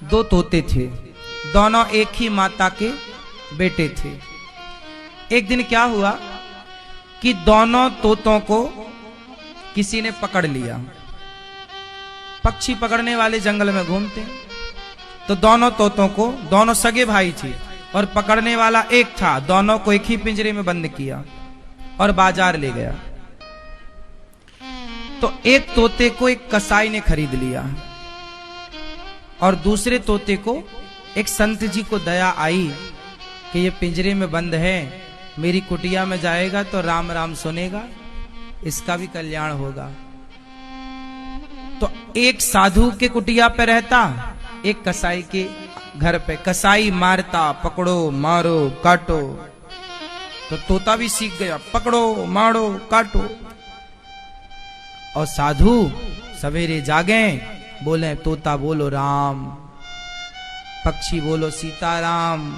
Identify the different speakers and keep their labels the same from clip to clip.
Speaker 1: दो तोते थे, दोनों एक ही माता के बेटे थे। एक दिन क्या हुआ कि दोनों तोतों को किसी ने पकड़ लिया। पक्षी पकड़ने वाले जंगल में घूमते हैं, तो दोनों तोतों को, दोनों सगे भाई थे और पकड़ने वाला एक था, दोनों को एक ही पिंजरे में बंद किया और बाजार ले गया। तो एक तोते को एक कसाई ने खरीद लिया और दूसरे तोते को एक संत जी को दया आई कि ये पिंजरे में बंद है, मेरी कुटिया में जाएगा तो राम राम सुनेगा, इसका भी कल्याण होगा। तो एक साधु के कुटिया पे रहता, एक कसाई के घर पे। कसाई मारता, पकड़ो मारो काटो, तो तोता भी सीख गया, पकड़ो मारो काटो। और साधु सवेरे जागे, बोले तोता बोलो राम, पक्षी बोलो सीताराम,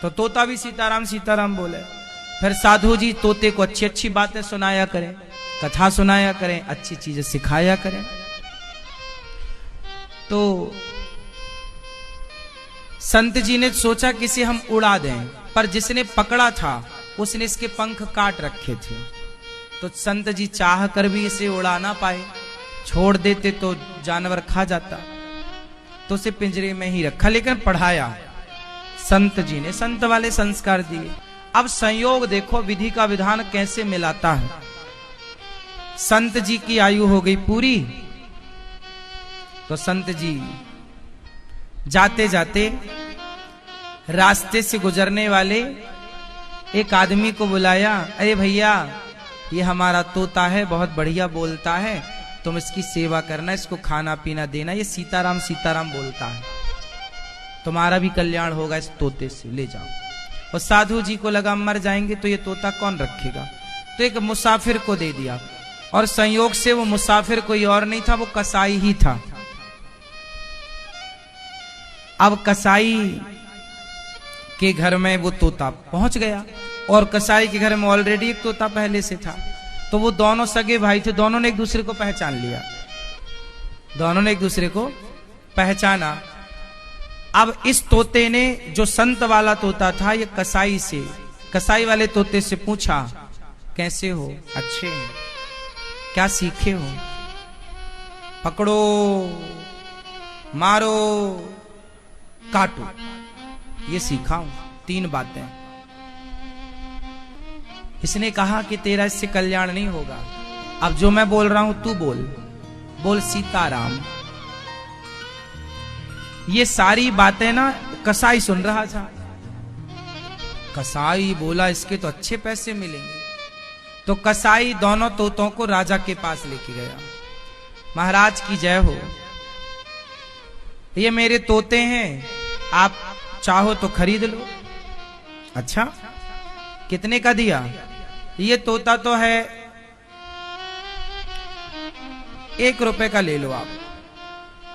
Speaker 1: तो तोता भी सीताराम सीताराम बोले। फिर साधु जी तोते को अच्छी अच्छी बातें सुनाया करें, कथा सुनाया करें, अच्छी चीजें सिखाया करें। तो संत जी ने सोचा कि इसे हम उड़ा दें, पर जिसने पकड़ा था उसने इसके पंख काट रखे थे। तो संत जी चाह कर भी इसे उड़ा ना पाए, छोड़ देते तो जानवर खा जाता, तो उसे पिंजरे में ही रखा, लेकिन पढ़ाया संत जी ने, संत वाले संस्कार दिए। अब संयोग देखो विधि का विधान कैसे मिलाता है। संत जी की आयु हो गई पूरी, तो संत जी जाते जाते रास्ते से गुजरने वाले एक आदमी को बुलाया, अरे भैया ये हमारा तोता है, बहुत बढ़िया बोलता है, तुम इसकी सेवा करना, इसको खाना पीना देना, ये सीताराम सीताराम बोलता है, तुम्हारा भी कल्याण होगा इस तोते से, ले जाओ। और साधु जी को लगा मर जाएंगे तो ये तोता कौन रखेगा, तो एक मुसाफिर को दे दिया। और संयोग से वो मुसाफिर कोई और नहीं था, वो कसाई ही था। अब कसाई के घर में वो तोता पहुंच गया, और कसाई के घर में ऑलरेडी एक तोता पहले से था। तो वो दोनों सगे भाई थे, दोनों ने एक दूसरे को पहचान लिया, दोनों ने एक दूसरे को पहचाना। अब इस तोते ने, जो संत वाला तोता था, ये कसाई से, कसाई वाले तोते से पूछा, कैसे हो? अच्छे हैं। क्या सीखे हो? पकड़ो मारो काटो, ये सीखा हूं, 3 बातें। इसने कहा कि तेरा इससे कल्याण नहीं होगा, अब जो मैं बोल रहा हूं तू बोल, बोल सीताराम। ये सारी बातें ना कसाई सुन रहा था। कसाई बोला इसके तो अच्छे पैसे मिलेंगे। तो कसाई दोनों तोतों को राजा के पास लेके गया। महाराज की जय हो, ये मेरे तोते हैं, आप चाहो तो खरीद लो। अच्छा, कितने का दिया? ये तोता तो है 1 रुपए का, ले लो आप।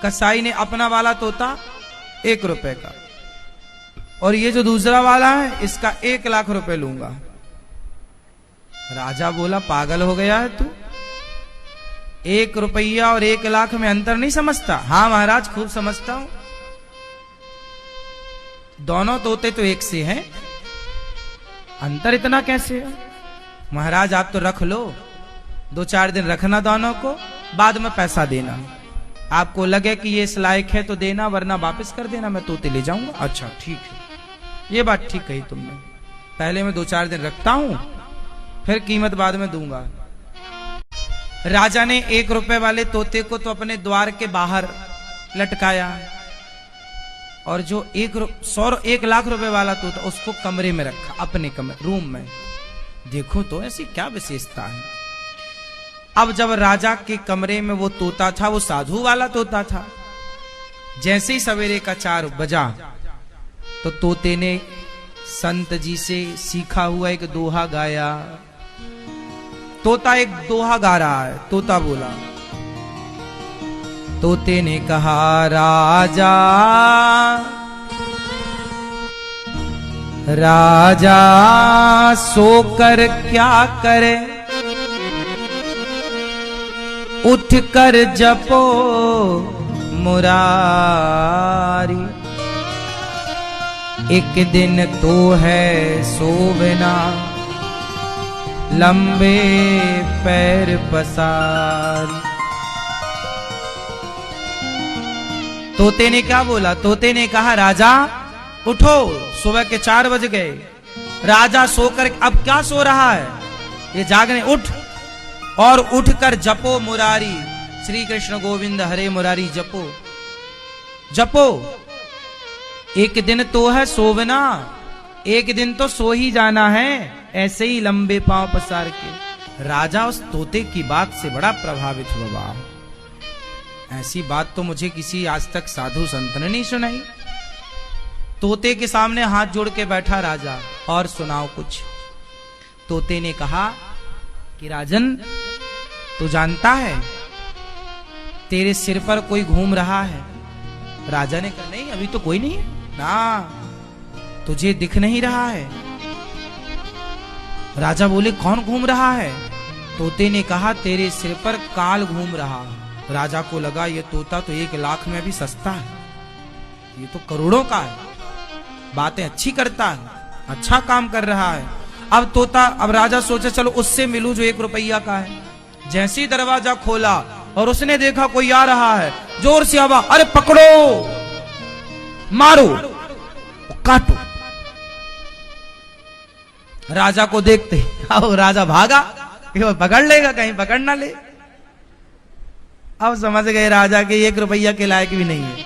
Speaker 1: कसाई ने अपना वाला तोता 1 रुपए का, और ये जो दूसरा वाला है इसका 1 लाख रुपए लूंगा। राजा बोला पागल हो गया है तू, 1 रुपया और 1 लाख में अंतर नहीं समझता? हाँ महाराज खूब समझता हूं, दोनों तोते तो एक से हैं, अंतर इतना कैसे है? महाराज आप तो रख लो, 2-4 दिन रखना दोनों को, बाद में पैसा देना। आपको लगे कि ये इस लायक है तो देना, वरना वापस कर देना, मैं तोते ले जाऊंगा। अच्छा ठीक है, ये बात ठीक कही तुमने, पहले मैं 2-4 दिन रखता हूं, फिर कीमत बाद में दूंगा। राजा ने 1 रुपए वाले तोते को तो अपने द्वार के बाहर लटकाया, और जो 1 लाख रुपए वाला तोता उसको कमरे में रखा, अपने कमरे रूम में। देखो तो ऐसी क्या विशेषता है। अब जब राजा के कमरे में वो तोता था, वो साधु वाला तोता था, जैसे ही सवेरे का 4 बजा तो तोते ने संत जी से सीखा हुआ एक दोहा गाया। तोता एक दोहा गा रहा है। तोता बोला, तोते ने कहा राजा राजा सोकर क्या करे, उठ कर जपो मुरारी। एक दिन तो है सोवना, लंबे पैर पसार। तोते ने क्या बोला? तोते ने कहा राजा उठो, सुबह के 4 बज गए। राजा सोकर अब क्या सो रहा है, ये जागने, उठ और उठकर जपो मुरारी, श्री कृष्ण गोविंद हरे मुरारी जपो जपो। एक दिन तो है सोवना, एक दिन तो सो ही जाना है, ऐसे ही लंबे पांव पसार के। राजा उस तोते की बात से बड़ा प्रभावित हुआ। ऐसी बात तो मुझे किसी आज तक साधु संत ने नहीं सुनाई। तोते के सामने हाथ जोड़ के बैठा राजा, और सुनाओ कुछ। तोते ने कहा कि राजन, तू जानता है तेरे सिर पर कोई घूम रहा है। राजा ने कहा नहीं, अभी तो कोई नहीं है ना, तुझे दिख नहीं रहा है। राजा बोले कौन घूम रहा है? तोते ने कहा तेरे सिर पर काल घूम रहा है। राजा को लगा ये तोता तो 1 लाख में भी सस्ता है, ये तो करोड़ों का है, बातें अच्छी करता है, अच्छा काम कर रहा है। अब राजा सोचा चलो उससे मिलूं जो 1 रुपया का है। जैसे ही दरवाजा खोला और उसने देखा कोई आ रहा है, जोर से आवाज, अरे पकड़ो, मारो, काटो। राजा को देखते अब राजा भागा कि वो पकड़ लेगा, कहीं पकड़ ना ले। अब समझ गए राजा के 1 रुपया के लायक भी नहीं है,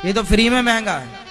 Speaker 1: ये तो फ्री में महंगा है।